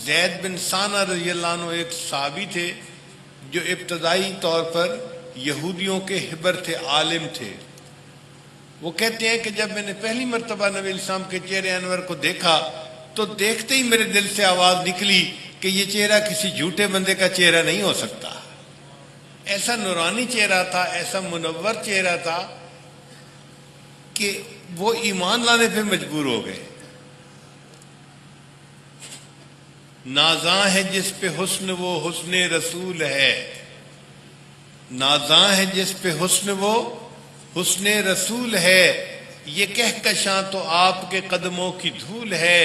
زید بن ثانہ رضی اللہ عنہ ایک صحابی تھے جو ابتدائی طور پر یہودیوں کے حبر تھے، عالم تھے۔ وہ کہتے ہیں کہ جب میں نے پہلی مرتبہ نبی علیہ السلام کے چہرے انور کو دیکھا تو دیکھتے ہی میرے دل سے آواز نکلی کہ یہ چہرہ کسی جھوٹے بندے کا چہرہ نہیں ہو سکتا۔ ایسا نورانی چہرہ تھا، ایسا منور چہرہ تھا کہ وہ ایمان لانے پہ مجبور ہو گئے۔ نازاں ہے جس پہ حسن وہ حسن رسول ہے، نازاں ہے جس پہ حسن وہ حسن رسول ہے، یہ کہکشاں تو آپ کے قدموں کی دھول ہے،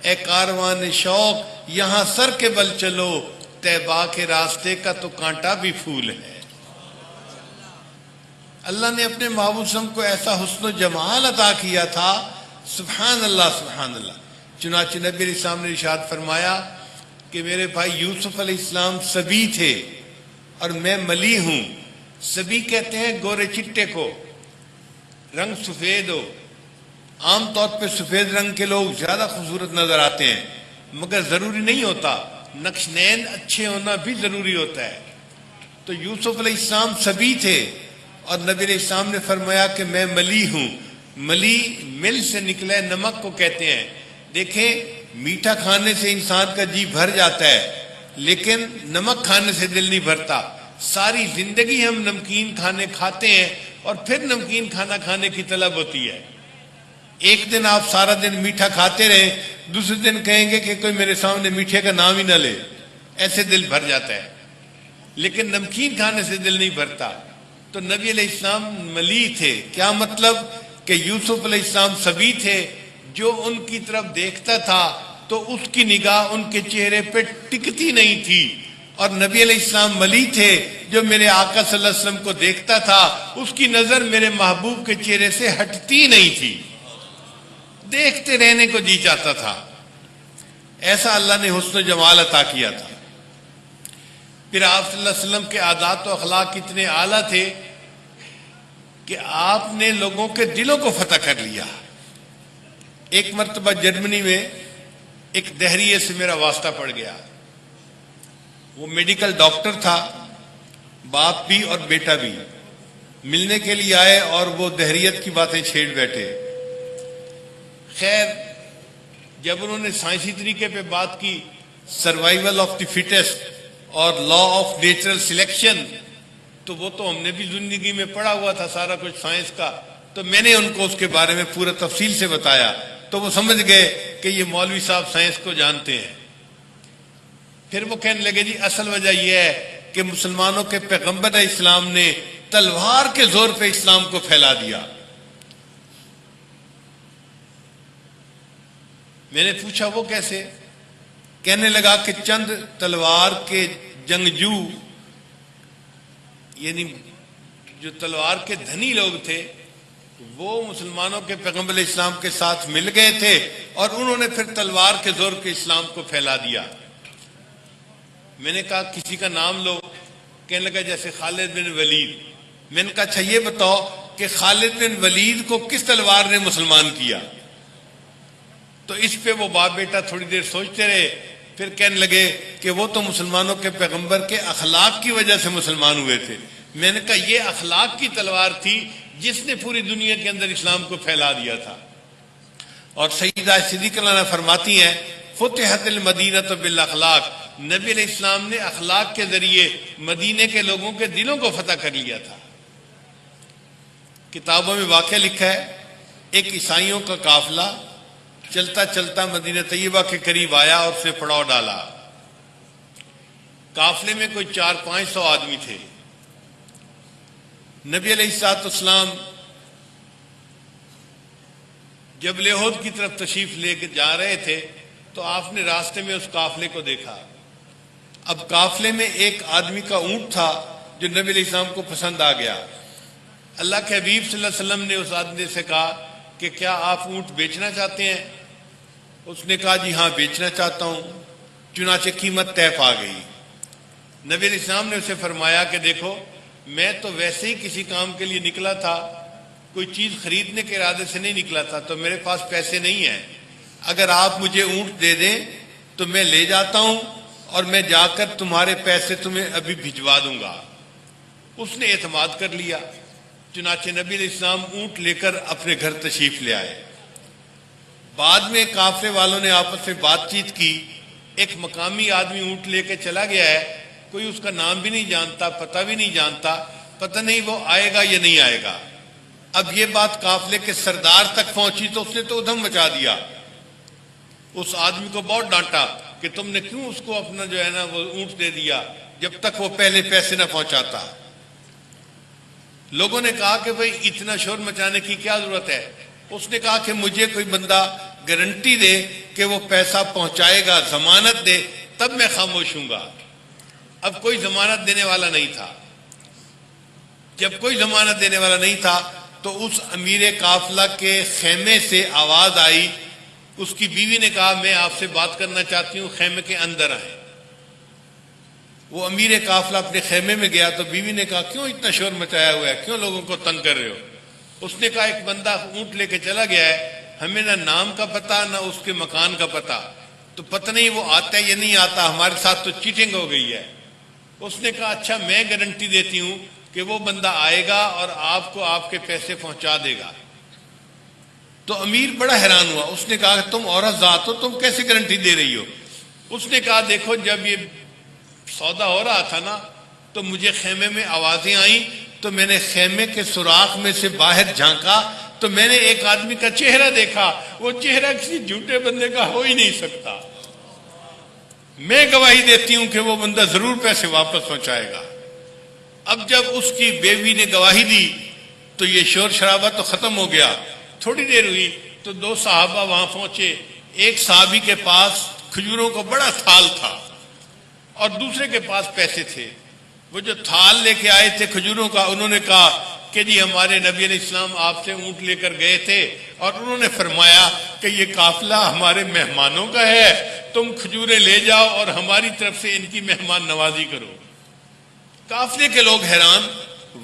اے کاروان شوق یہاں سر کے بل چلو، طیبہ کے راستے کا تو کانٹا بھی پھول ہے۔ اللہ نے اپنے محبوب صلی اللہ علیہ وسلم کو ایسا حسن و جمال عطا کیا تھا، سبحان اللہ سبحان اللہ۔ چنانچہ نبی علیہ السلام نے ارشاد فرمایا کہ میرے بھائی یوسف علیہ السلام سبی تھے اور میں ملی ہوں۔ سبی کہتے ہیں گورے چٹے کو، رنگ سفید ہو۔ عام طور پہ سفید رنگ کے لوگ زیادہ خوبصورت نظر آتے ہیں، مگر ضروری نہیں ہوتا، نقش نین اچھے ہونا بھی ضروری ہوتا ہے۔ تو یوسف علیہ السلام سبی تھے اور نبی علیہ السلام نے فرمایا کہ میں ملی ہوں۔ ملی مل سے نکلے نمک کو کہتے ہیں۔ دیکھیں میٹھا کھانے سے انسان کا جی بھر جاتا ہے، لیکن نمک کھانے سے دل نہیں بھرتا۔ ساری زندگی ہم نمکین کھانے کھاتے ہیں اور پھر نمکین کھانا کھانے کی طلب ہوتی ہے۔ ایک دن آپ سارا دن میٹھا کھاتے رہیں، دوسرے دن کہیں گے کہ کوئی میرے سامنے میٹھے کا نام ہی نہ لے، ایسے دل بھر جاتا ہے، لیکن نمکین کھانے سے دل نہیں بھرتا۔ تو نبی علیہ السلام ملی تھے، کیا مطلب کہ یوسف علیہ السلام سبی تھے، جو ان کی طرف دیکھتا تھا تو اس کی نگاہ ان کے چہرے پہ ٹکتی نہیں تھی، اور نبی علیہ السلام ملی تھے جو میرے آقا صلی اللہ علیہ وسلم کو دیکھتا تھا اس کی نظر میرے محبوب کے چہرے سے ہٹتی نہیں تھی، دیکھتے رہنے کو جی چاہتا تھا۔ ایسا اللہ نے حسن و جمال عطا کیا تھا۔ پھر آپ صلی اللہ علیہ وسلم کے عادات و اخلاق اتنے اعلیٰ تھے کہ آپ نے لوگوں کے دلوں کو فتح کر لیا۔ ایک مرتبہ جرمنی میں ایک دہریے سے میرا واسطہ پڑ گیا۔ وہ میڈیکل ڈاکٹر تھا، باپ بھی اور بیٹا بھی، ملنے کے لیے آئے اور وہ دہریت کی باتیں چھیڑ بیٹھے۔ خیر جب انہوں نے سائنسی طریقے پہ بات کی، سروائیول آف دی فٹسٹ اور لا آف نیچرل سلیکشن، تو وہ تو ہم نے بھی زندگی میں پڑھا ہوا تھا سارا کچھ سائنس کا، تو میں نے ان کو اس کے بارے میں پورا تفصیل سے بتایا، تو وہ سمجھ گئے کہ یہ مولوی صاحب سائنس کو جانتے ہیں۔ پھر وہ کہنے لگے جی اصل وجہ یہ ہے کہ مسلمانوں کے پیغمبر اسلام نے تلوار کے زور پہ اسلام کو پھیلا دیا۔ میں نے پوچھا وہ کیسے؟ کہنے لگا کہ چند تلوار کے جنگجو، یعنی جو تلوار کے دھنی لوگ تھے، وہ مسلمانوں کے پیغمبر اسلام کے ساتھ مل گئے تھے اور انہوں نے پھر تلوار کے زور کے اسلام کو پھیلا دیا۔ میں نے کہا کسی کا نام لو۔ کہنے لگا جیسے خالد بن ولید۔ میں نے کہا اچھا یہ بتاؤ کہ خالد بن ولید کو کس تلوار نے مسلمان کیا؟ تو اس پہ وہ باپ بیٹا تھوڑی دیر سوچتے رہے، پھر کہنے لگے کہ وہ تو مسلمانوں کے پیغمبر کے اخلاق کی وجہ سے مسلمان ہوئے تھے۔ میں نے کہا یہ اخلاق کی تلوار تھی جس نے پوری دنیا کے اندر اسلام کو پھیلا دیا تھا۔ اور سیدہ صدیقہ عنہا فرماتی ہیں فتحت المدینہ بالاخلاق، نبی علیہ السلام نے اخلاق کے ذریعے مدینے کے لوگوں کے دلوں کو فتح کر لیا تھا۔ کتابوں میں واقعہ لکھا ہے، ایک عیسائیوں کا قافلہ چلتا چلتا مدینہ طیبہ کے قریب آیا اور اس نے پڑاؤ ڈالا۔ قافلے میں کوئی 400-500 آدمی تھے۔ نبی علیہ السلام جب احد کی طرف تشریف لے کے جا رہے تھے تو آپ نے راستے میں اس قافلے کو دیکھا۔ اب قافلے میں ایک آدمی کا اونٹ تھا جو نبی علیہ السلام کو پسند آ گیا۔ اللہ کے حبیب صلی اللہ علیہ وسلم نے اس آدمی سے کہا کہ کیا آپ اونٹ بیچنا چاہتے ہیں؟ اس نے کہا جی ہاں بیچنا چاہتا ہوں۔ چنانچہ قیمت طے پا گئی۔ نبی علیہ السلام نے اسے فرمایا کہ دیکھو میں تو ویسے ہی کسی کام کے لیے نکلا تھا، کوئی چیز خریدنے کے ارادے سے نہیں نکلا تھا، تو میرے پاس پیسے نہیں ہیں، اگر آپ مجھے اونٹ دے دیں تو تو میں لے جاتا ہوں اور میں جا کر تمہارے پیسے تمہیں ابھی بھجوا دوں گا۔ اس نے اعتماد کر لیا، چنانچہ نبی علیہ السلام اونٹ لے کر اپنے گھر تشریف لے آئے۔ بعد میں قافلے والوں نے آپس میں بات چیت کی، ایک مقامی آدمی اونٹ لے کے چلا گیا ہے، کوئی اس کا نام بھی نہیں جانتا، پتہ بھی نہیں جانتا، پتہ نہیں وہ آئے گا یا نہیں آئے گا۔ اب یہ بات قافلے کے سردار تک پہنچی تو اس نے تو ادھم مچا دیا، اس آدمی کو بہت ڈانٹا کہ تم نے کیوں اس کو اپنا جو ہے نا وہ اونٹ دے دیا جب تک وہ پہلے پیسے نہ پہنچاتا۔ لوگوں نے کہا کہ بھئی اتنا شور مچانے کی کیا ضرورت ہے؟ اس نے کہا کہ مجھے کوئی بندہ گارنٹی دے کہ وہ پیسہ پہنچائے گا، ضمانت دے، تب میں خاموش ہوں گا۔ اب کوئی ضمانت دینے والا نہیں تھا۔ جب کوئی ضمانت دینے والا نہیں تھا تو اس امیر قافلہ کے خیمے سے آواز آئی، اس کی بیوی نے کہا میں آپ سے بات کرنا چاہتی ہوں، خیمے کے اندر آئیں۔ وہ امیر قافلہ اپنے خیمے میں گیا تو بیوی نے کہا کیوں اتنا شور مچایا ہوا ہے، کیوں لوگوں کو تنگ کر رہے ہو؟ اس نے کہا ایک بندہ اونٹ لے کے چلا گیا ہے، ہمیں نہ نام کا پتہ نہ اس کے مکان کا پتہ، تو پتہ نہیں وہ آتا ہے یا نہیں آتا، ہمارے ساتھ تو چیٹنگ ہو گئی ہے۔ اس نے کہا اچھا میں گارنٹی دیتی ہوں کہ وہ بندہ آئے گا اور آپ کو آپ کے پیسے پہنچا دے گا۔ تو امیر بڑا حیران ہوا، اس نے کہا کہ تم عورت ذات ہو، تم کیسے گارنٹی دے رہی ہو؟ اس نے کہا دیکھو جب یہ سودا ہو رہا تھا نا تو مجھے خیمے میں آوازیں آئیں تو میں نے خیمے کے سوراخ میں سے باہر جھانکا تو میں نے ایک آدمی کا چہرہ دیکھا، وہ چہرہ کسی جھوٹے بندے کا ہو ہی نہیں سکتا، میں گواہی دیتی ہوں کہ وہ بندہ ضرور پیسے واپس پہنچائے گا۔ اب جب اس کی بیوی نے گواہی دی تو یہ شور شرابہ تو ختم ہو گیا۔ تھوڑی دیر ہوئی تو دو صحابہ وہاں پہنچے، ایک صحابی کے پاس کھجوروں کا بڑا تھال تھا اور دوسرے کے پاس پیسے تھے۔ وہ جو تھال لے کے آئے تھے کھجوروں کا، انہوں نے کہا کہ جی ہمارے نبی علیہ السلام آپ سے اونٹ لے کر گئے تھے اور انہوں نے فرمایا کہ یہ قافلہ ہمارے مہمانوں کا ہے، تم کھجوریں لے جاؤ اور ہماری طرف سے ان کی مہمان نوازی کرو۔ قافلے کے لوگ حیران،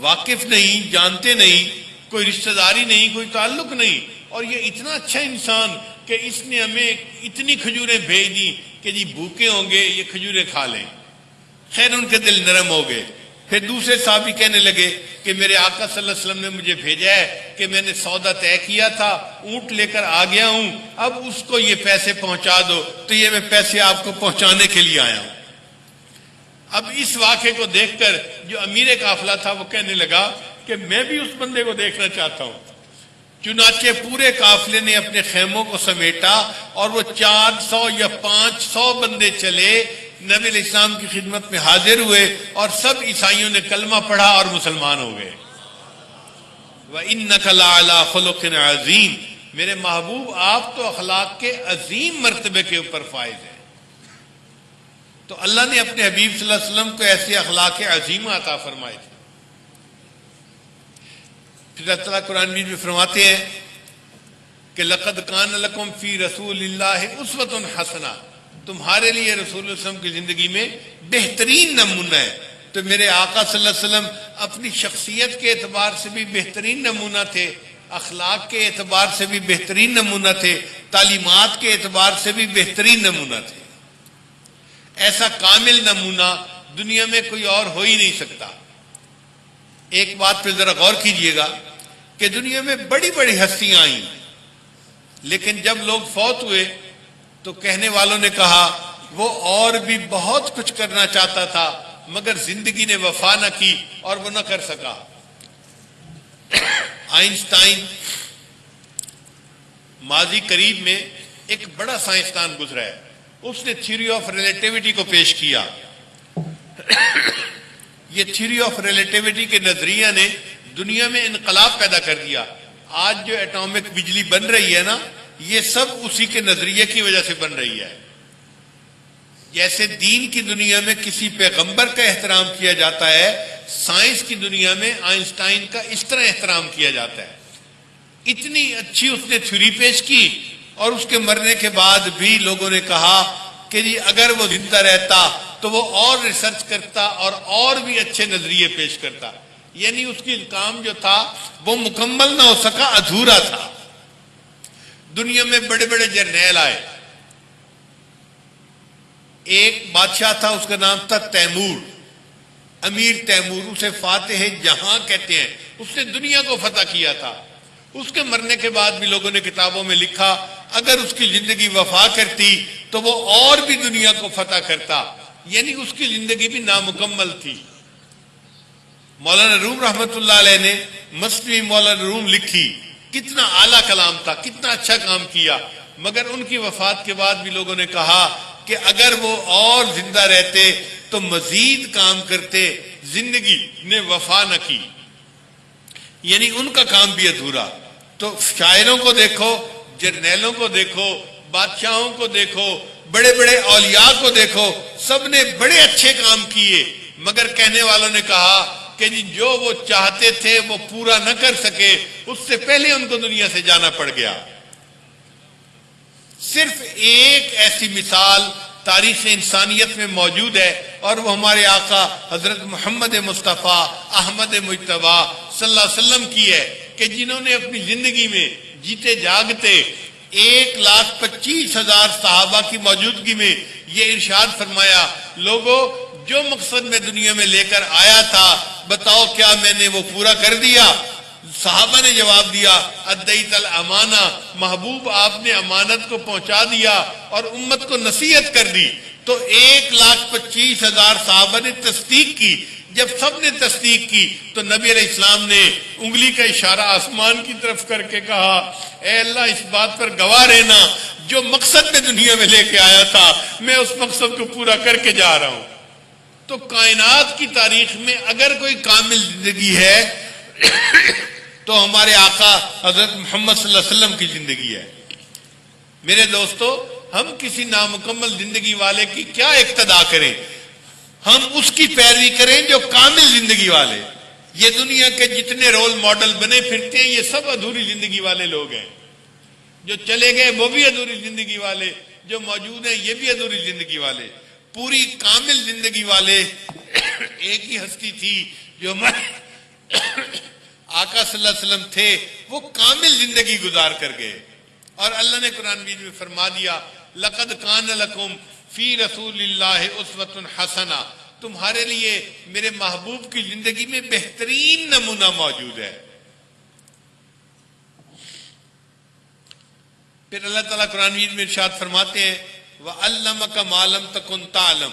واقف نہیں، جانتے نہیں، کوئی رشتہ داری نہیں، کوئی تعلق نہیں، اور یہ اتنا اچھا انسان کہ اس نے ہمیں اتنی کھجوریں بھیج دی کہ جی بھوکے ہوں گے یہ کھجوریں کھا لیں۔ خیر ان کے دل نرم ہو گئے۔ پھر دوسرے صحابی کہنے لگے کہ میرے آقا صلی اللہ علیہ وسلم نے مجھے بھیجا ہے کہ میں نے سودا طے کیا تھا، اونٹ لے کر آ گیا ہوں، اب اس کو یہ پیسے پہنچا دو، تو یہ میں پیسے آپ کو پہنچانے کے لیے آیا ہوں۔ اب اس واقعے کو دیکھ کر جو امیر قافلہ تھا وہ کہنے لگا کہ میں بھی اس بندے کو دیکھنا چاہتا ہوں۔ چنانچہ پورے قافلے نے اپنے خیموں کو سمیٹا اور وہ 400 یا 500 بندے چلے، نبی علیہ السلام کی خدمت میں حاضر ہوئے اور سب عیسائیوں نے کلمہ پڑھا اور مسلمان ہو گئے۔ وَإِنَّكَ لَعَلَىٰ خُلُقٍ عَظِيمٍ، میرے محبوب آپ تو اخلاق کے عظیم مرتبے کے اوپر فائز ہیں۔ تو اللہ نے اپنے حبیب صلی اللہ علیہ وسلم کو ایسے اخلاق عظیمہ عطا فرمائے تھے۔ پھر اللہ تعالیٰ قرآن مجید میں فرماتے ہیں کہ لَقَدْ كَانَ لَكُمْ فِي رَسُولِ اللَّهِ أُسْوَةٌ حَسَنَةٌ، تمہارے لیے رسول اللہ علیہ وسلم کی زندگی میں بہترین نمونہ ہے۔ تو میرے آقا صلی اللہ علیہ وسلم اپنی شخصیت کے اعتبار سے بھی بہترین نمونہ تھے، اخلاق کے اعتبار سے بھی بہترین نمونہ تھے، تعلیمات کے اعتبار سے بھی بہترین نمونہ تھے۔ ایسا کامل نمونہ دنیا میں کوئی اور ہو ہی نہیں سکتا۔ ایک بات پہ ذرا غور کیجئے گا کہ دنیا میں بڑی بڑی ہستیاں آئیں، لیکن جب لوگ فوت ہوئے تو کہنے والوں نے کہا وہ اور بھی بہت کچھ کرنا چاہتا تھا مگر زندگی نے وفا نہ کی اور وہ نہ کر سکا۔ آئنسٹائن ماضی قریب میں ایک بڑا سائنسدان گزرا ہے، اس نے تھیوری آف ریلیٹیوٹی کو پیش کیا۔ یہ تھیوری آف ریلیٹیوٹی کے نظریہ نے دنیا میں انقلاب پیدا کر دیا۔ آج جو ایٹامک بجلی بن رہی ہے نا، یہ سب اسی کے نظریے کی وجہ سے بن رہی ہے۔ جیسے دین کی دنیا میں کسی پیغمبر کا احترام کیا جاتا ہے، سائنس کی دنیا میں آئنسٹائن کا اس طرح احترام کیا جاتا ہے۔ اتنی اچھی اس نے تھیوری پیش کی اور اس کے مرنے کے بعد بھی لوگوں نے کہا کہ جی اگر وہ زندہ رہتا تو وہ اور ریسرچ کرتا اور بھی اچھے نظریے پیش کرتا، یعنی اس کی کام جو تھا وہ مکمل نہ ہو سکا، ادھورا تھا۔ دنیا میں بڑے بڑے جرنیل آئے، ایک بادشاہ تھا، اس کا نام تھا تیمور، امیر تیمور، اسے فاتح جہاں کہتے ہیں، اس نے دنیا کو فتح کیا تھا۔ اس کے مرنے کے بعد بھی لوگوں نے کتابوں میں لکھا اگر اس کی زندگی وفا کرتی تو وہ اور بھی دنیا کو فتح کرتا، یعنی اس کی زندگی بھی نامکمل تھی۔ مولانا روم رحمت اللہ علیہ نے مثنوی مولانا روم لکھی، کتنا اعلیٰ کلام تھا، کتنا اچھا کام کیا، مگر ان کی وفات کے بعد بھی لوگوں نے کہا کہ اگر وہ اور زندہ رہتے تو مزید کام کرتے، زندگی نے وفا نہ کی، یعنی ان کا کام بھی ادھورا۔ تو شاعروں کو دیکھو، جرنیلوں کو دیکھو، بادشاہوں کو دیکھو، بڑے بڑے اولیاء کو دیکھو، سب نے بڑے اچھے کام کیے، مگر کہنے والوں نے کہا کہ جی جو وہ چاہتے تھے وہ پورا نہ کر سکے، اس سے پہلے ان کو دنیا سے جانا پڑ گیا۔ صرف ایک ایسی مثال تاریخ انسانیت میں موجود ہے، اور وہ ہمارے آقا حضرت محمد مصطفیٰ احمد مجتبیٰ صلی اللہ علیہ وسلم کی ہے، کہ جنہوں نے اپنی زندگی میں جیتے جاگتے 1,25,000 صحابہ کی موجودگی میں یہ ارشاد فرمایا، لوگوں جو مقصد میں دنیا میں لے کر آیا تھا بتاؤ کیا میں نے وہ پورا کر دیا؟ صحابہ نے جواب دیا ادیت الامانہ، محبوب آپ نے امانت کو پہنچا دیا اور امت کو نصیحت کر دی۔ تو 1,25,000 صحابہ نے تصدیق کی۔ جب سب نے تصدیق کی تو نبی علیہ السلام نے انگلی کا اشارہ آسمان کی طرف کر کے کہا اے اللہ اس بات پر گواہ رہنا جو مقصد میں دنیا میں لے کے آیا تھا میں اس مقصد کو پورا کر کے جا رہا ہوں۔ تو کائنات کی تاریخ میں اگر کوئی کامل زندگی ہے تو ہمارے آقا حضرت محمد صلی اللہ علیہ وسلم کی زندگی ہے۔ میرے دوستو، ہم کسی نامکمل زندگی والے کی کیا اقتدا کریں؟ ہم اس کی پیروی کریں جو کامل زندگی والے۔ یہ دنیا کے جتنے رول ماڈل بنے پھرتے ہیں یہ سب ادھوری زندگی والے لوگ ہیں۔ جو چلے گئے وہ بھی ادھوری زندگی والے، جو موجود ہیں یہ بھی ادھوری زندگی والے۔ پوری کامل زندگی والے ایک ہی ہستی تھی جو ہمارے آقا صلی اللہ علیہ وسلم تھے، وہ کامل زندگی گزار کر گئے۔ اور اللہ نے قرآن مجید میں فرما دیا لَقَدْ كَانَ لَكُمْ فِي رَسُولِ اللَّهِ أُسْوَةٌ حَسَنَةٌ، تمہارے لیے میرے محبوب کی زندگی میں بہترین نمونہ موجود ہے۔ پھر اللہ تعالیٰ قرآن مجید میں ارشاد فرماتے ہیں وَعَلَّمَكَ مَا لَمْ تَكُنْ تَعْلَمْ،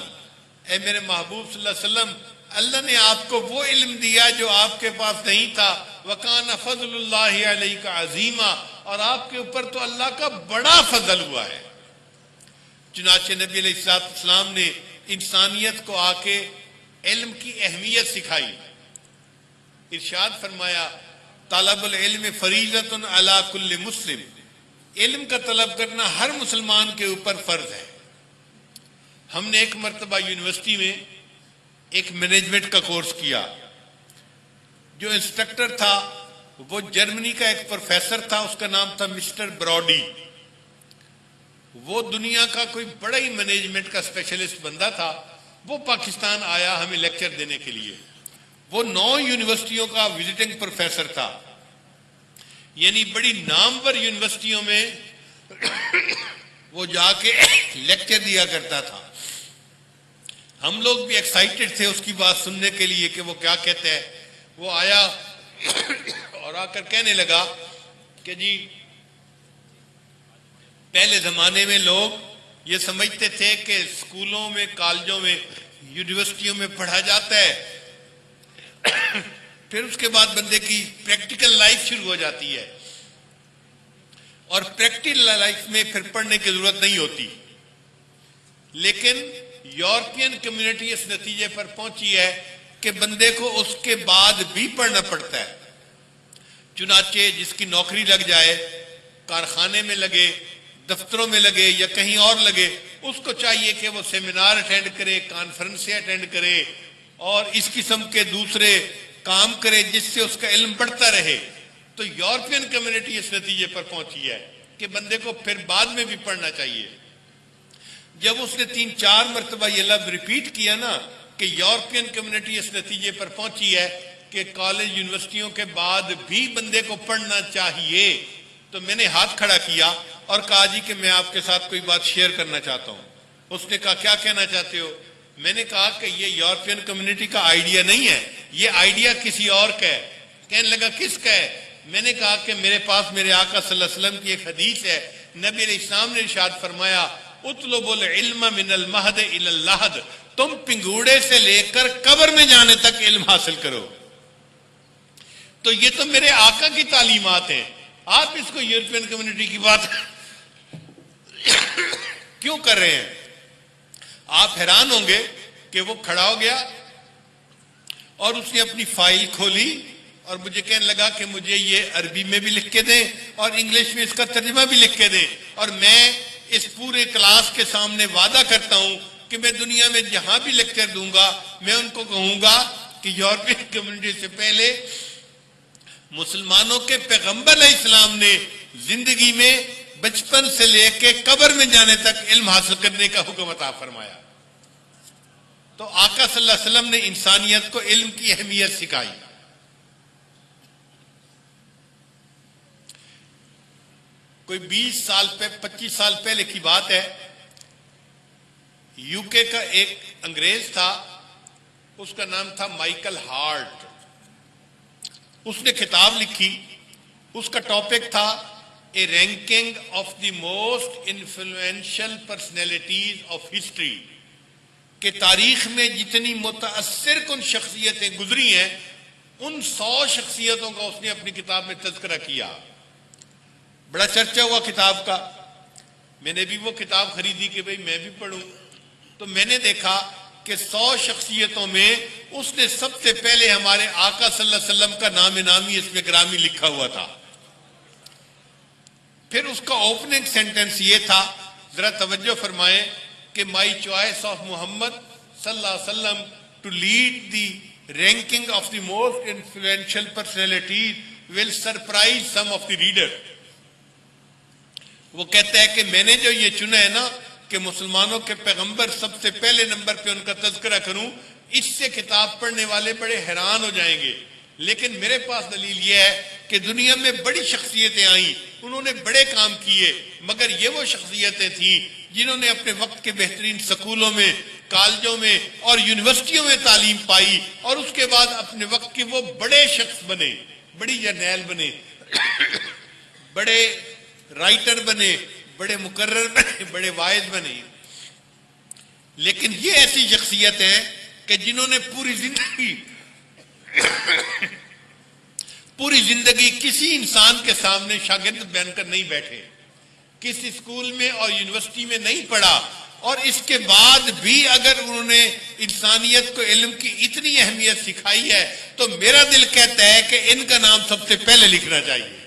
اے میرے محبوب صلی اللہ علیہ وسلم اللہ نے آپ کو وہ علم دیا جو آپ کے پاس نہیں تھا۔ وَكَانَ فَضْلُ اللَّهِ عَلَيْكَ عَظِيمًا، اور آپ کے اوپر تو اللہ کا بڑا فضل ہوا ہے۔ چنانچہ نبی علیہ السلام نے انسانیت کو آ کے علم کی اہمیت سکھائی۔ ارشاد فرمایا طلب العلم فریضۃ علی کل مسلم، علم کا طلب کرنا ہر مسلمان کے اوپر فرض ہے۔ ہم نے ایک مرتبہ یونیورسٹی میں ایک مینجمنٹ کا کورس کیا، جو انسٹرکٹر تھا وہ جرمنی کا ایک پروفیسر تھا، اس کا نام تھا مسٹر براڈی۔ وہ دنیا کا کوئی بڑا ہی مینجمنٹ کا اسپیشلسٹ بندہ تھا۔ وہ پاکستان آیا ہمیں لیکچر دینے کے لیے۔ وہ 9 یونیورسٹیوں کا وزٹنگ پروفیسر تھا، یعنی بڑی نامور یونیورسٹیوں میں وہ جا کے لیکچر دیا کرتا تھا۔ ہم لوگ بھی ایکسائٹڈ تھے اس کی بات سننے کے لیے کہ وہ کیا کہتا ہے۔ وہ آیا اور آ کر کہنے لگا کہ جی پہلے زمانے میں لوگ یہ سمجھتے تھے کہ اسکولوں میں، کالجوں میں، یونیورسٹیوں میں پڑھا جاتا ہے، پھر اس کے بعد بندے کی پریکٹیکل لائف شروع ہو جاتی ہے، اور پریکٹیکل لائف میں پھر پڑھنے کی ضرورت نہیں ہوتی۔ لیکن یورپین کمیونٹی اس نتیجے پر پہنچی ہے کہ بندے کو اس کے بعد بھی پڑھنا پڑتا ہے۔ چنانچہ جس کی نوکری لگ جائے، کارخانے میں لگے، دفتروں میں لگے یا کہیں اور لگے، اس کو چاہیے کہ وہ سیمینار اٹینڈ کرے، کانفرنسیں اٹینڈ کرے اور اس قسم کے دوسرے کام کرے جس سے اس کا علم بڑھتا رہے۔ تو یورپین کمیونٹی اس نتیجے پر پہنچی ہے کہ بندے کو پھر بعد میں بھی پڑھنا چاہیے۔ جب اس نے 3-4 مرتبہ یہ لفظ ریپیٹ کیا نا کہ یورپین کمیونٹی اس نتیجے پر پہنچی ہے کہ کالج یونیورسٹیوں کے بعد بھی بندے کو پڑھنا چاہیے، تو میں نے ہاتھ کھڑا کیا اور کہا جی کہ میں آپ کے ساتھ کوئی بات شیئر کرنا چاہتا ہوں۔ اس نے کہا کیا کہنا چاہتے ہو؟ میں نے کہا کہ یہ یورپین کمیونٹی کا آئیڈیا نہیں ہے، یہ آئیڈیا کسی اور کا ہے۔ کہنے لگا کس کا ہے؟ میں نے کہا کہ میرے پاس میرے آقا صلی اللہ علیہ وسلم کی ایک حدیث ہے، نبی علیہ السلام نے ارشاد فرمایا اطلب العلم من المہد الی اللحد، تم پنگوڑے سے لے کر قبر میں جانے تک علم حاصل کرو۔ تو یہ تو میرے آقا کی تعلیمات ہیں، آپ اس کو یورپین کمیونٹی کی بات کیوں کر رہے ہیں؟ آپ حیران ہوں گے کہ وہ کھڑا ہو گیا اور اس نے اپنی فائل کھولی اور مجھے کہنے لگا کہ مجھے یہ عربی میں بھی لکھ کے دیں اور انگلش میں اس کا ترجمہ بھی لکھ کے دیں، اور میں اس پورے کلاس کے سامنے وعدہ کرتا ہوں کہ میں دنیا میں جہاں بھی لیکچر دوں گا میں ان کو کہوں گا کہ یورپین کمیونٹی سے پہلے مسلمانوں کے پیغمبر علیہ السلام نے زندگی میں بچپن سے لے کے قبر میں جانے تک علم حاصل کرنے کا حکم عطا فرمایا۔ تو آقا صلی اللہ علیہ وسلم نے انسانیت کو علم کی اہمیت سکھائی۔ کوئی 20 سال پہ 25 سال پہلے کی بات ہے، یو کے کا ایک انگریز تھا، اس کا نام تھا مائیکل ہارٹ۔ اس نے کتاب لکھی، اس کا ٹاپک تھا a ranking of the most influential personalities of history, کہ تاریخ میں جتنی متاثر کن شخصیتیں گزری ہیں ان 100 شخصیتوں کا اس نے اپنی کتاب میں تذکرہ کیا۔ بڑا چرچا ہوا کتاب کا، میں نے بھی وہ کتاب خریدی کہ بھئی میں بھی پڑھوں۔ تو میں نے دیکھا کہ 100 شخصیتوں میں اس نے سب سے پہلے ہمارے آقا صلی اللہ علیہ وسلم کا نام نامی اس میں گرامی لکھا ہوا تھا۔ پھر اس کا اوپننگ سینٹنس یہ تھا، ذرا توجہ فرمائیں، کہ مائی چوائس آف محمد صلی اللہ علیہ وسلم to lead the ranking of the most influential personalities will surprise some of the reader. وہ کہتا ہے کہ میں نے جو یہ چنا ہے نا کہ مسلمانوں کے پیغمبر سب سے پہلے نمبر پہ ان کا تذکرہ کروں، اس سے کتاب پڑھنے والے بڑے حیران ہو جائیں گے، لیکن میرے پاس دلیل یہ ہے کہ دنیا میں بڑی شخصیتیں آئیں، انہوں نے بڑے کام کیے، مگر یہ وہ شخصیتیں تھیں جنہوں نے اپنے وقت کے بہترین سکولوں میں، کالجوں میں اور یونیورسٹیوں میں تعلیم پائی، اور اس کے بعد اپنے وقت کے وہ بڑے شخص بنے، بڑی جرنیل بنے، بڑے رائٹر بنے، بڑے مقرر بنے، بڑے واعظ بنے۔ لیکن یہ ایسی شخصیت ہیں کہ جنہوں نے پوری زندگی کسی انسان کے سامنے شاگرد بن کر نہیں بیٹھے، کسی اسکول میں اور یونیورسٹی میں نہیں پڑھا، اور اس کے بعد بھی اگر انہوں نے انسانیت کو علم کی اتنی اہمیت سکھائی ہے تو میرا دل کہتا ہے کہ ان کا نام سب سے پہلے لکھنا چاہیے۔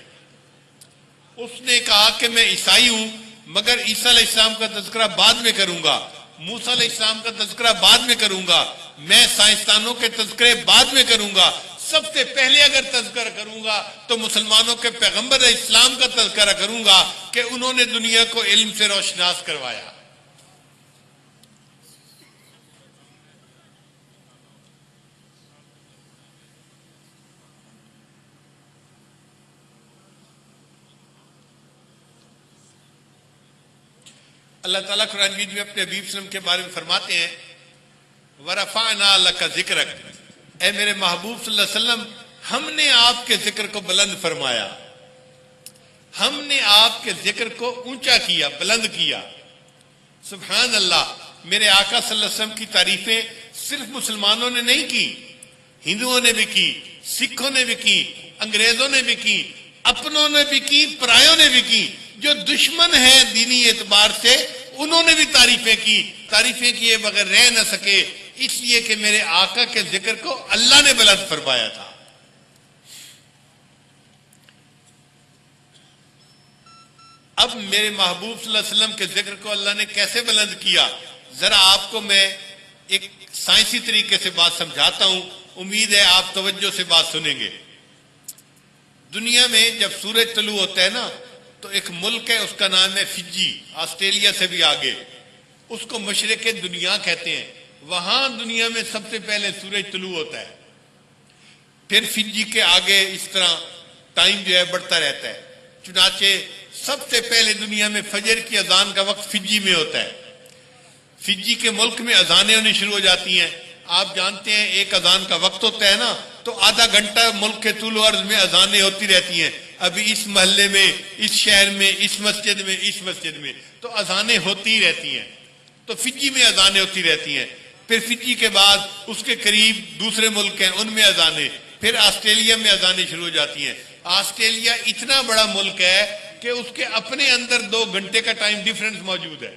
اس نے کہا کہ میں عیسائی ہوں مگر عیسیٰ علیہ السلام کا تذکرہ بعد میں کروں گا، موسیٰ علیہ السلام کا تذکرہ بعد میں کروں گا، میں سائنسدانوں کے تذکرے بعد میں کروں گا، سب سے پہلے اگر تذکرہ کروں گا تو مسلمانوں کے پیغمبر علیہ السلام کا تذکرہ کروں گا کہ انہوں نے دنیا کو علم سے روشناس کروایا۔ اللہ تعالیٰ قرآن مجید میں اپنے حبیب صلی اللہ علیہ وسلم کے بارے میں فرماتے ہیں وَرَفَعْنَا لَكَ ذِكْرَكَ، اے میرے محبوب صلی اللہ علیہ وسلم ہم نے آپ کے ذکر کو بلند فرمایا، ہم نے آپ کے ذکر کو اونچا کیا، بلند کیا۔ سبحان اللہ، میرے آقا صلی اللہ علیہ وسلم کی تعریفیں صرف مسلمانوں نے نہیں کی، ہندوؤں نے بھی کی، سکھوں نے بھی کی، انگریزوں نے بھی کی، اپنوں نے بھی کی، پرایوں نے بھی کی، جو دشمن ہیں دینی اعتبار سے انہوں نے بھی تعریفیں کیے بغیر رہ نہ سکے، اس لیے کہ میرے آقا کے ذکر کو اللہ نے بلند فرمایا تھا۔ اب میرے محبوب صلی اللہ علیہ وسلم کے ذکر کو اللہ نے کیسے بلند کیا، ذرا آپ کو میں ایک سائنسی طریقے سے بات سمجھاتا ہوں، امید ہے آپ توجہ سے بات سنیں گے۔ دنیا میں جب سورج طلوع ہوتا ہے نا تو ایک ملک ہے، اس کا نام ہے فجی، آسٹریلیا سے بھی آگے، اس کو مشرق دنیا کہتے ہیں، وہاں دنیا میں سب سے پہلے سورج طلوع ہوتا ہے، پھر فجی کے آگے اس طرح ٹائم جو ہے بڑھتا رہتا ہے، چنانچہ سب سے پہلے دنیا میں فجر کی اذان کا وقت فجی میں ہوتا ہے، فجی کے ملک میں اذانیں ہونی شروع ہو جاتی ہیں. آپ جانتے ہیں ایک اذان کا وقت ہوتا ہے نا, تو آدھا گھنٹہ ملک کے طول و عرض میں اذانیں ہوتی رہتی ہیں. ابھی اس محلے میں, اس شہر میں, اس مسجد میں, اس مسجد میں, تو اذانیں ہوتی رہتی ہیں. تو فجی میں اذانیں ہوتی رہتی ہیں. پھر فجی کے بعد اس کے قریب دوسرے ملک ہیں, ان میں اذانیں. پھر آسٹریلیا میں اذانیں شروع ہو جاتی ہیں. آسٹریلیا اتنا بڑا ملک ہے کہ اس کے اپنے اندر 2 گھنٹے کا ٹائم ڈیفرنس موجود ہے.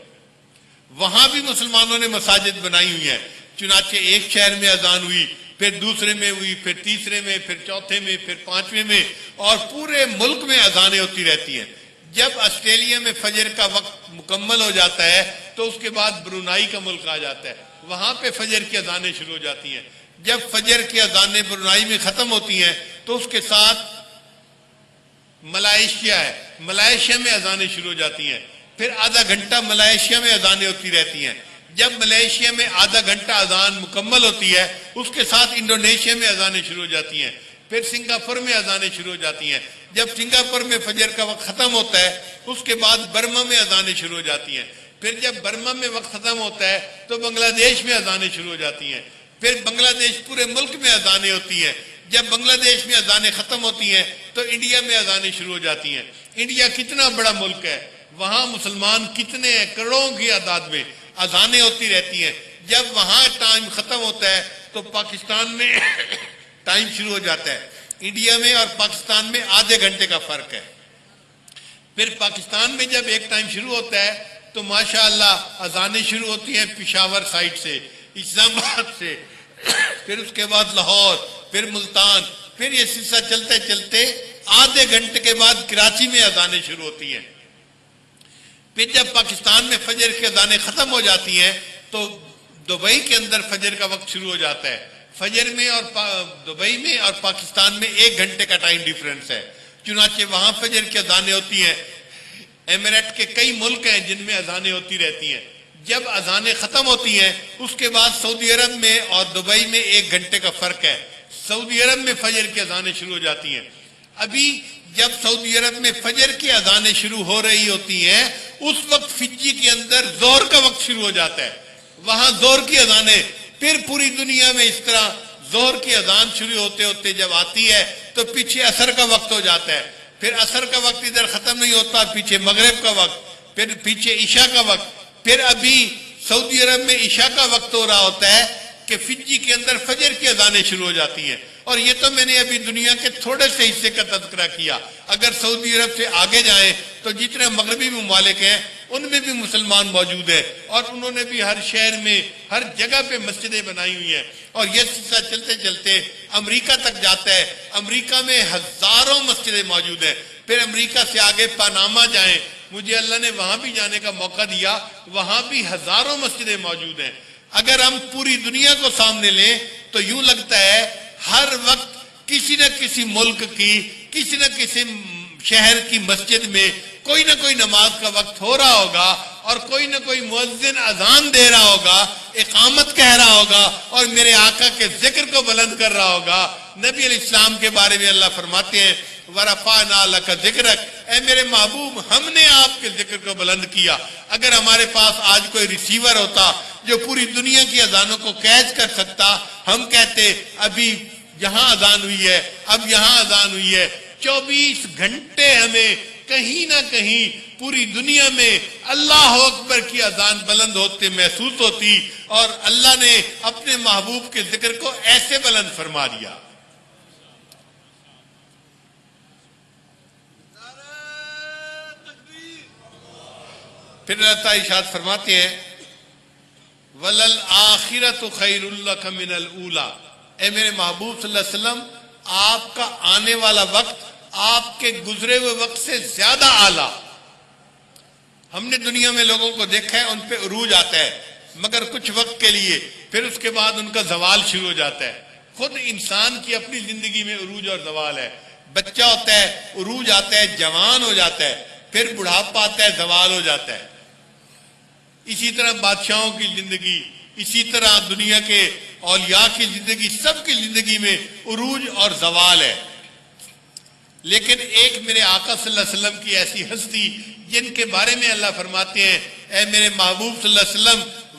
وہاں بھی مسلمانوں نے مساجد بنائی ہوئی ہیں. چنانچہ ایک شہر میں اذان ہوئی, پھر دوسرے میں ہوئی, پھر تیسرے میں, پھر چوتھے میں, پھر پانچویں میں, اور پورے ملک میں اذانیں ہوتی رہتی ہیں. جب آسٹریلیا میں فجر کا وقت مکمل ہو جاتا ہے تو اس کے بعد برونائی کا ملک آ جاتا ہے, وہاں پہ فجر کی اذانیں شروع ہو جاتی ہیں. جب فجر کی اذانیں برونائی میں ختم ہوتی ہیں تو اس کے ساتھ ملائیشیا ہے, ملائیشیا میں اذانیں شروع ہو جاتی ہیں. پھر آدھا گھنٹہ ملائیشیا میں اذانیں ہوتی رہتی ہیں. جب ملائیشیا میں آدھا گھنٹہ اذان مکمل ہوتی ہے اس کے ساتھ انڈونیشیا میں اذانیں شروع ہو جاتی ہیں. پھر سنگاپور میں اذانیں شروع ہو جاتی ہیں. جب سنگاپور میں فجر کا وقت ختم ہوتا ہے اس کے بعد برما میں اذانیں شروع ہو جاتی ہیں. پھر جب برما میں وقت ختم ہوتا ہے تو بنگلہ دیش میں اذانیں شروع ہو جاتی ہیں. پھر بنگلہ دیش پورے ملک میں اذانیں ہوتی ہیں. جب بنگلہ دیش میں اذانیں ختم ہوتی ہیں تو انڈیا میں اذانیں شروع ہو جاتی ہیں. انڈیا کتنا بڑا ملک ہے, وہاں مسلمان کتنے ہیں, کروڑوں کی تعداد میں, اذانیں ہوتی رہتی ہیں. جب وہاں ٹائم ختم ہوتا ہے تو پاکستان میں ٹائم شروع ہو جاتا ہے. انڈیا میں اور پاکستان میں آدھے گھنٹے کا فرق ہے. پھر پاکستان میں جب ایک ٹائم شروع ہوتا ہے تو ماشاءاللہ اذانیں شروع ہوتی ہیں پشاور سائڈ سے, اسلام آباد سے, پھر اس کے بعد لاہور, پھر ملتان, پھر یہ سلسلہ چلتے چلتے آدھے گھنٹے کے بعد کراچی میں اذانیں شروع ہوتی ہیں. پھر جب پاکستان میں فجر کی اذانیں ختم ہو جاتی ہیں تو دبئی کے اندر فجر کا وقت شروع ہو جاتا ہے. فجر میں اور دبئی میں اور پاکستان میں 1 گھنٹے کا ٹائم ڈیفرنس ہے. چنانچہ وہاں فجر کی اذانیں ہوتی ہیں. ایمریٹ کے کئی ملک ہیں جن میں اذانیں ہوتی رہتی ہیں. جب اذانیں ختم ہوتی ہیں اس کے بعد سعودی عرب میں اور دبئی میں 1 گھنٹے کا فرق ہے. سعودی عرب میں فجر کی اذانیں شروع ہو جاتی ہیں. ابھی جب سعودی عرب میں فجر کی اذانیں شروع ہو رہی ہوتی ہیں اس وقت فجی کے اندر ظہر کا وقت شروع ہو جاتا ہے. وہاں ظہر کی اذانیں, پھر پوری دنیا میں اس طرح ظہر کی اذان شروع ہوتے ہوتے جب آتی ہے تو پیچھے عصر کا وقت ہو جاتا ہے. پھر عصر کا وقت ادھر ختم نہیں ہوتا, پیچھے مغرب کا وقت, پھر پیچھے عشاء کا وقت. پھر ابھی سعودی عرب میں عشاء کا وقت ہو رہا ہوتا ہے کہ فجی کے اندر فجر کی اذانیں شروع ہو جاتی ہیں. اور یہ تو میں نے ابھی دنیا کے تھوڑے سے حصے کا تذکرہ کیا. اگر سعودی عرب سے آگے جائیں تو جتنے مغربی ممالک ہیں ان میں بھی مسلمان موجود ہیں اور انہوں نے بھی ہر شہر میں ہر جگہ پہ مسجدیں بنائی ہوئی ہیں. اور یہ سلسلہ چلتے چلتے امریکہ تک جاتا ہے. امریکہ میں ہزاروں مسجدیں موجود ہیں. پھر امریکہ سے آگے پاناما جائیں, مجھے اللہ نے وہاں بھی جانے کا موقع دیا, وہاں بھی ہزاروں مسجدیں موجود ہیں. اگر ہم پوری دنیا کو سامنے لیں تو یوں لگتا ہے ہر وقت کسی نہ کسی ملک کی, کسی نہ کسی شہر کی مسجد میں کوئی نہ کوئی نماز کا وقت ہو رہا ہوگا اور کوئی نہ کوئی مؤذن اذان دے رہا ہوگا, اقامت کہہ رہا ہوگا اور میرے آقا کے ذکر کو بلند کر رہا ہوگا. نبی علیہ السلام کے بارے میں اللہ فرماتے ہیں وَرَفَعْنَا لَكَ ذِكْرَكَ, اے میرے محبوب ہم نے آپ کے ذکر کو بلند کیا. اگر ہمارے پاس آج کوئی ریسیور ہوتا جو پوری دنیا کی اذانوں کو کیچ کر سکتا, ہم کہتے ابھی یہاں اذان ہوئی ہے, اب یہاں اذان ہوئی ہے. 24 گھنٹے ہمیں کہیں نہ کہیں پوری دنیا میں اللہ اکبر کی اذان بلند ہوتے محسوس ہوتی, اور اللہ نے اپنے محبوب کے ذکر کو ایسے بلند فرما دیا. پھر اللہ تعالیٰ ارشاد فرماتے ہیں وَلَلْآخِرَةُ خَيْرٌ لَكَ مِنَ الْأُولَى, اے میرے محبوب صلی اللہ علیہ وسلم آپ کا آنے والا وقت آپ کے گزرے ہوئے وقت سے زیادہ اعلیٰ. ہم نے دنیا میں لوگوں کو دیکھا ہے ان پہ عروج آتا ہے مگر کچھ وقت کے لیے, پھر اس کے بعد ان کا زوال شروع ہو جاتا ہے. خود انسان کی اپنی زندگی میں عروج اور زوال ہے. بچہ ہوتا ہے عروج آتا ہے, جوان ہو جاتا ہے, پھر بڑھاپا آتا ہے, زوال ہو جاتا ہے. اسی طرح بادشاہوں کی زندگی, اسی طرح دنیا کے اولیاء کی زندگی, سب کی زندگی میں عروج اور زوال ہے. لیکن ایک میرے آقا صلی اللہ علیہ وسلم کی ایسی ہستی جن کے بارے میں اللہ فرماتے ہیں اے میرے محبوب صلی اللہ علیہ وسلم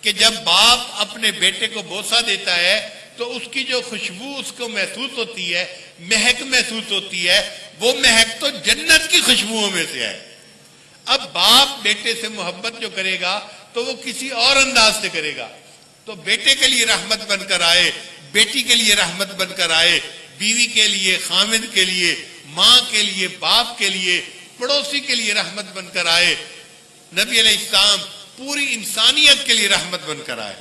کہ جب باپ اپنے بیٹے کو بوسہ دیتا ہے تو اس کی جو خوشبو اس کو محسوس ہوتی ہے، مہک محسوس ہوتی ہے، وہ مہک تو جنت کی خوشبوؤں میں سے ہے۔ اب باپ بیٹے سے محبت جو کرے گا تو وہ کسی اور انداز سے کرے گا، تو بیٹے کے لیے رحمت بن کر آئے، بیٹی کے لیے رحمت بن کر آئے، بیوی کے لیے، خامد کے لیے، ماں کے لیے، باپ کے لیے، پڑوسی کے لیے رحمت بن کر آئے، نبی علیہ السلام پوری انسانیت کے لیے رحمت بن کر آئے۔